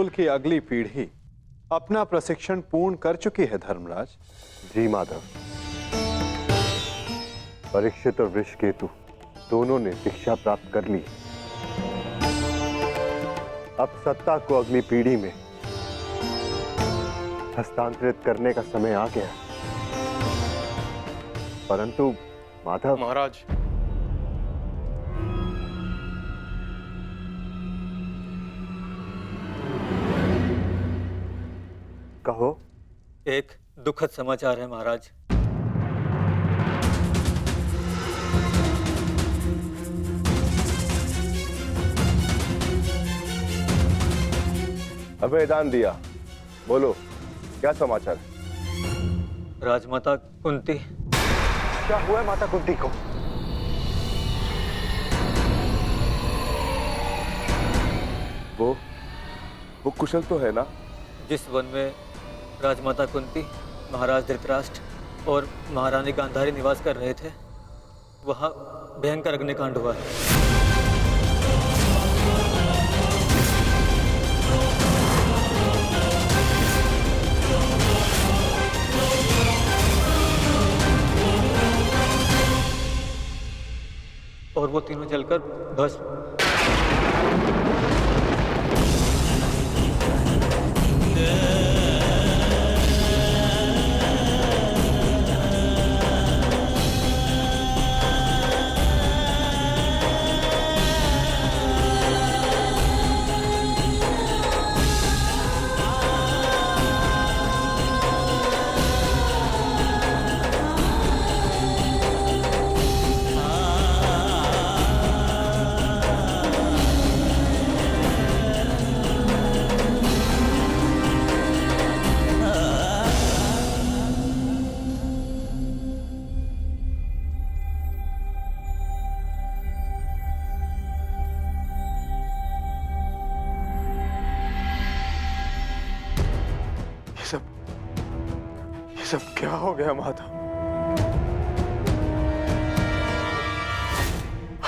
कुल की अगली पीढ़ी अपना प्रशिक्षण पूर्ण कर चुकी है धर्मराज। जी माधव, परीक्षित और वृषकेतु दोनों ने दीक्षा प्राप्त कर ली। अब सत्ता को अगली पीढ़ी में हस्तांतरित करने का समय आ गया। परंतु माधव महाराज, कहो। एक दुखद समाचार है महाराज। अभयदान दिया, बोलो क्या समाचार है? राजमाता कुंती। क्या हुआ माता कुंती को? वो कुशल तो है ना? जिस वन में राजमाता कुंती, महाराज धृतराष्ट्र और महारानी गांधारी निवास कर रहे थे, वहां भयंकर अग्निकांड हुआ है। और वो तीनों जलकर भस्म। ये सब क्या हो गया माधव?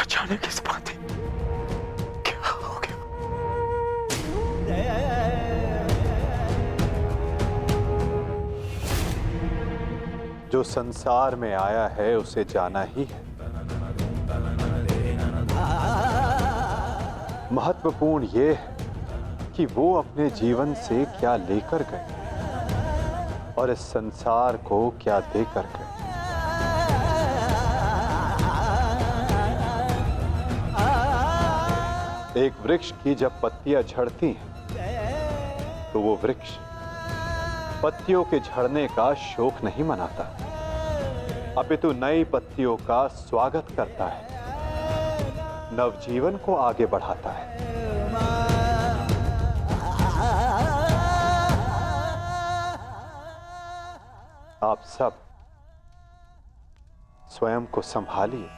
अचानक इस बात क्या हो गया? जो संसार में आया है उसे जाना ही है। महत्वपूर्ण ये है कि वो अपने जीवन से क्या लेकर गए और इस संसार को क्या देकर गए। एक वृक्ष की जब पत्तियां झड़ती हैं तो वो वृक्ष पत्तियों के झड़ने का शोक नहीं मनाता, अपितु नई पत्तियों का स्वागत करता है, नवजीवन को आगे बढ़ाता है। आप सब स्वयं को संभालिए।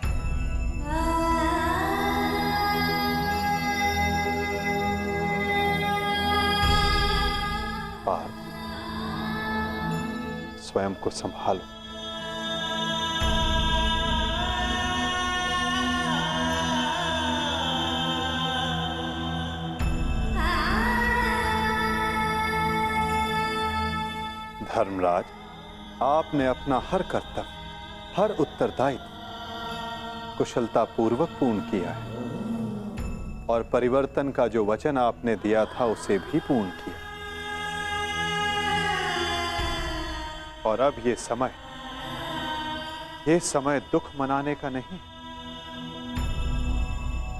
आप स्वयं को संभालो। धर्मराज, आपने अपना हर कर्तव्य, हर उत्तरदायित्व कुशलतापूर्वक पूर्ण किया है और परिवर्तन का जो वचन आपने दिया था उसे भी पूर्ण किया। और अब ये समय दुख मनाने का नहीं,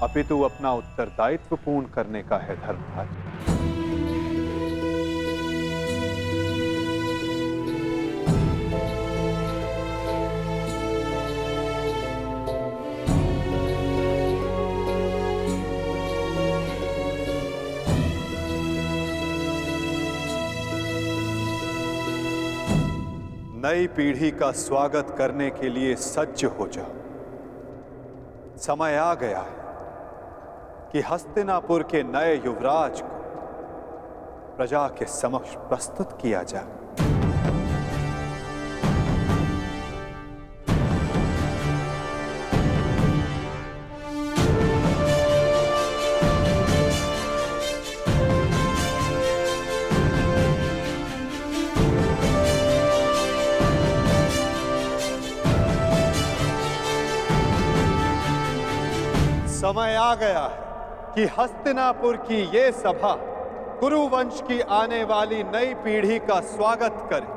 अपितु अपना उत्तरदायित्व पूर्ण करने का है धर्मराज। नई पीढ़ी का स्वागत करने के लिए सज्ज हो जाओ। समय आ गया है कि हस्तिनापुर के नए युवराज को प्रजा के समक्ष प्रस्तुत किया जाए। समय आ गया है कि हस्तिनापुर की ये सभा कुरुवंश की आने वाली नई पीढ़ी का स्वागत करे।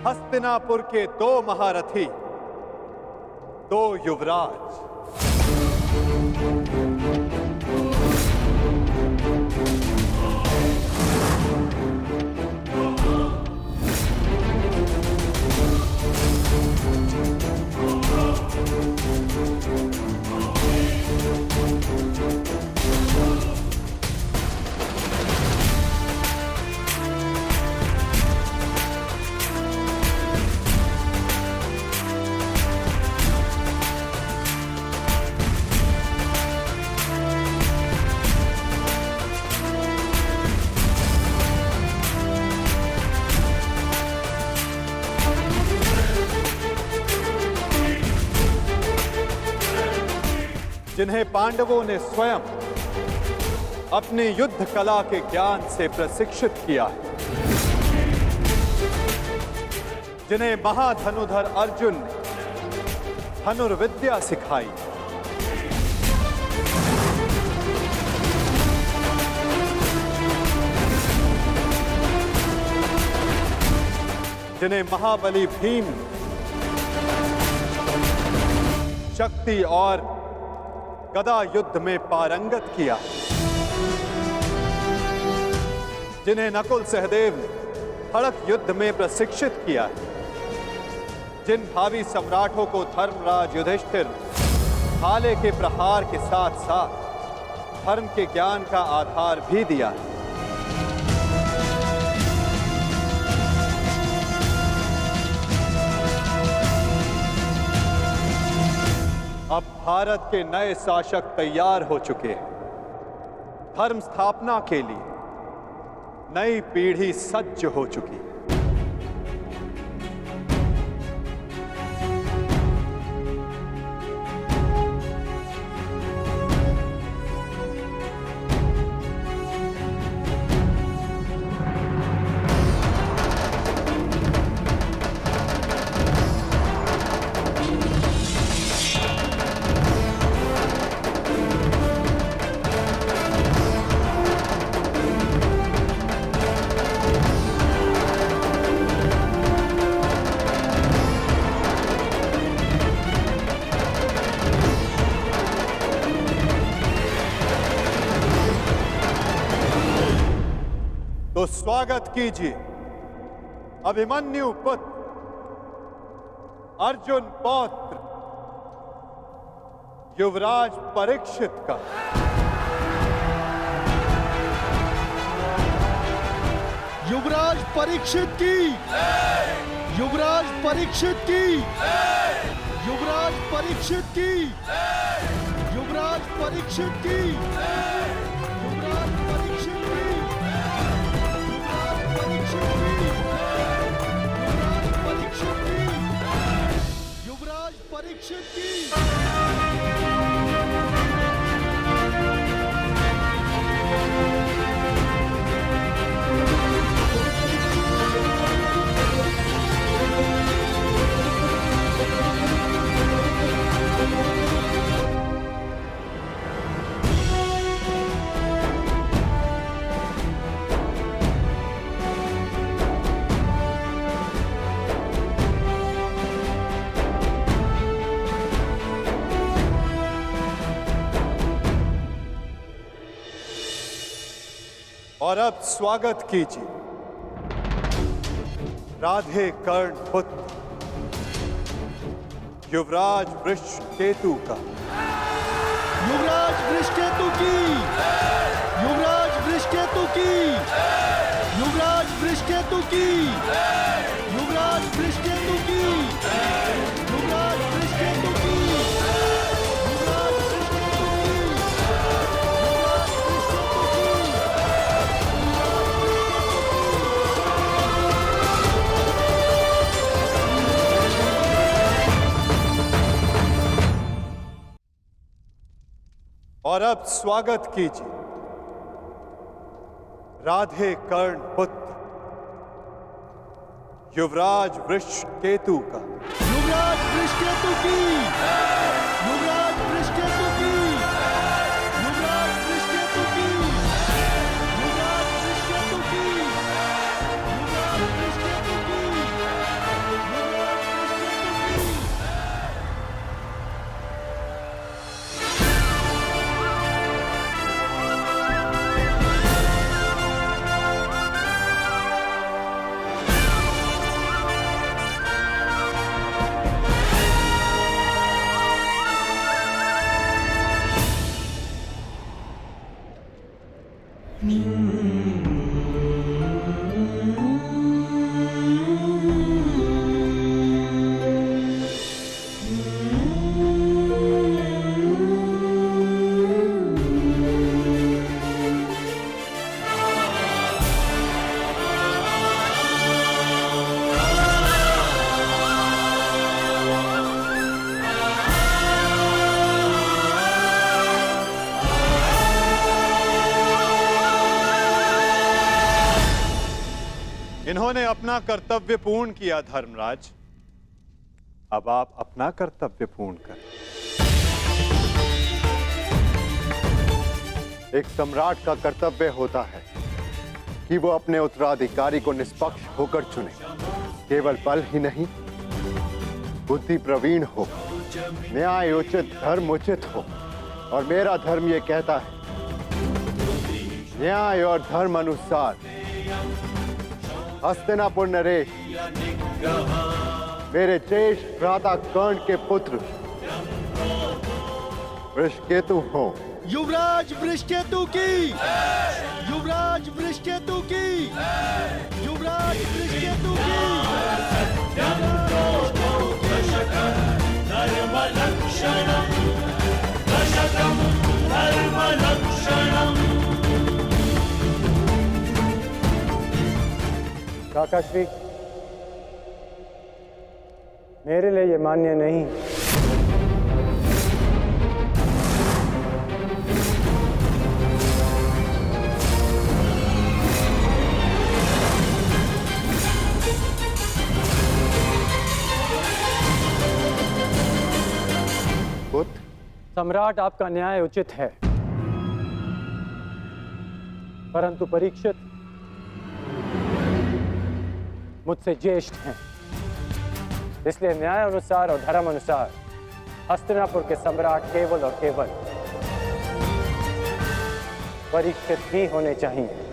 हस्तिनापुर के 2 महारथी, 2 युवराज। जिन्हें पांडवों ने स्वयं अपनी युद्ध कला के ज्ञान से प्रशिक्षित किया है, जिन्हें महाधनुधर अर्जुन ने धनुर्विद्या सिखाई, जिन्हें महाबली भीम शक्ति और गदा युद्ध में पारंगत किया, जिन्हें नकुल सहदेव ने खड़ग युद्ध में प्रशिक्षित किया, जिन भावी सम्राटों को धर्मराज युधिष्ठिर ने भाले के प्रहार के साथ साथ धर्म के ज्ञान का आधार भी दिया है। अब भारत के नए शासक तैयार हो चुके हैं। धर्म स्थापना के लिए नई पीढ़ी सज्ज हो चुकी है। तो स्वागत कीजिए अभिमन्यु पुत्र अर्जुन पौत्र युवराज परीक्षित का। युवराज परीक्षित की, युवराज परीक्षित की, युवराज परीक्षित की, युवराज परीक्षित की, युवराज परीक्षित की, युवराज परीक्षित की। और अब स्वागत कीजिए राधे कर्ण पुत्र युवराज वृषकेतु का। युवराज वृषकेतु की, युवराज वृषकेतु की, युवराज वृषकेतु की, युवराज वृषकेतु की, युवराज वृषकेतु की, और अब स्वागत कीजिए राधे कर्ण पुत्र युवराज वृषकेतु का। युवराज वृषकेतु की, युवराज वृषकेतु की, युवराज वृषकेतु की, युवराज वृषकेतु की, युवराज वृषकेतु की, युवराज वृषकेतु की। इन्होंने अपना कर्तव्य पूर्ण किया धर्मराज, अब आप अपना कर्तव्य पूर्ण करें। एक सम्राट का कर्तव्य होता है कि वो अपने उत्तराधिकारी को निष्पक्ष होकर चुने। केवल बल ही नहीं, बुद्धि प्रवीण हो, न्याय उचित, धर्म उचित हो। और मेरा धर्म ये कहता है, न्याय और धर्म अनुसार हस्तिनापुर नरेश मेरे ज्येष्ठ भ्राता कर्ण के पुत्र वृषकेतु हो। युवराज वृषकेतु की, युवराज वृषकेतु की, युवराज वृषकेतु की, काकाश्री, मेरे लिए ये मान्य नहीं। पुत्र, सम्राट आपका न्याय उचित है, परंतु परीक्षित मुझसे ज्येष्ठ हैं, इसलिए न्याय अनुसार और धर्म अनुसार हस्तिनापुर के सम्राट केवल और केवल परीक्षित ही होने चाहिए।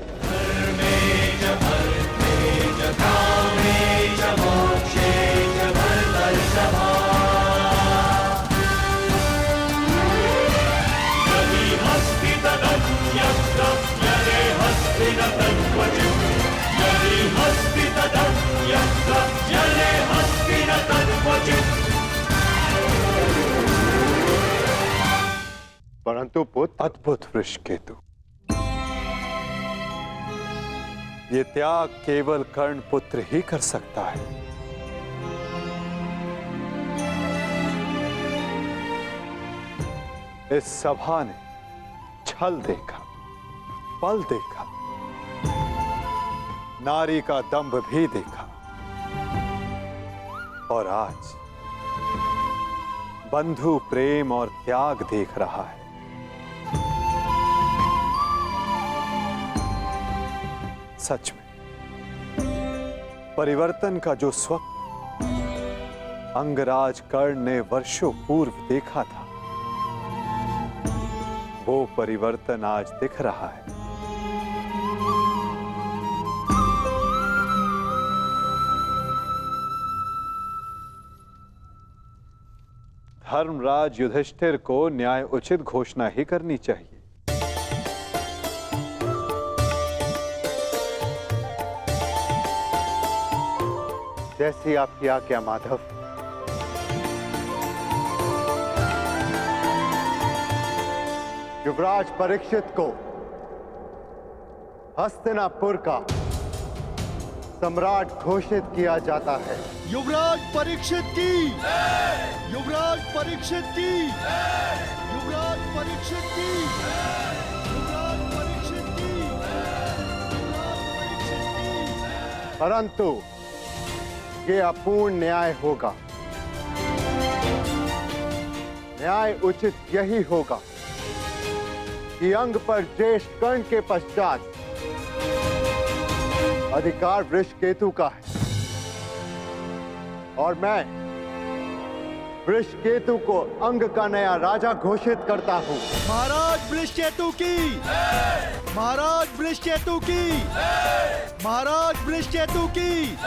परंतु पुत्र, अद्भुत वृषकेतु, ये त्याग केवल कर्ण पुत्र ही कर सकता है। इस सभा ने छल देखा, बल देखा, नारी का दंभ भी देखा, और आज बंधु प्रेम और त्याग देख रहा है। सच में परिवर्तन का जो स्वप्न अंगराज कर्ण ने वर्षों पूर्व देखा था, वो परिवर्तन आज दिख रहा है। धर्मराज युधिष्ठिर को न्याय उचित घोषणा ही करनी चाहिए। जैसी आपकी आज्ञा माधव। युवराज परीक्षित को हस्तिनापुर का सम्राट घोषित किया जाता है। युवराज परीक्षित की, युवराज परीक्षित की, युवराज परीक्षित की, युवराज परीक्षित की, युवराज परीक्षित की। परंतु ये अपूर्ण न्याय होगा। न्याय उचित यही होगा कि अंग पर ज्येष्ठ कर्ण के पश्चात अधिकार वृषकेतु का है और मैं वृषकेतु को अंग का नया राजा घोषित करता हूं। महाराज वृषकेतु की, महाराज वृषकेतु की, महाराज वृषकेतु की।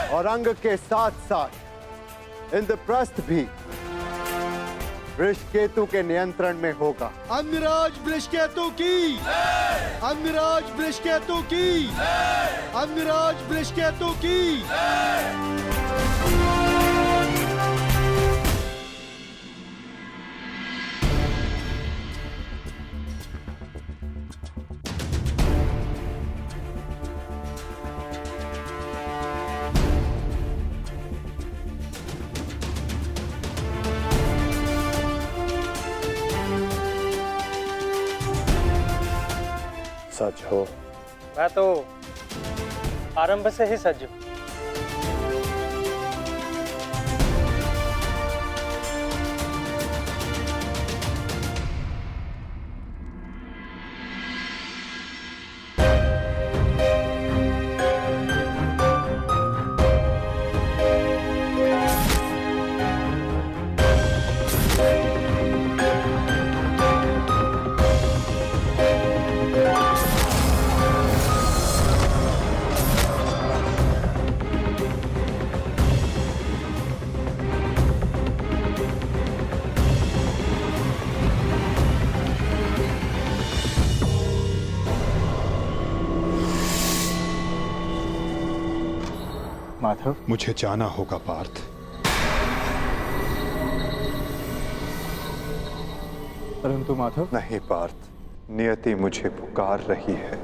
और अंग के साथ साथ इंद्रप्रस्थ भी वृषकेतु के नियंत्रण में होगा। अंगराज वृषकेतु की, अंगराज वृषकेतु की, अंगराज वृषकेतु की। सच हो। मैं तो आरंभ से ही सज्ज हूं। माधव, मुझे जाना होगा पार्थ। परंतु माधव। नहीं पार्थ, नियति मुझे पुकार रही है।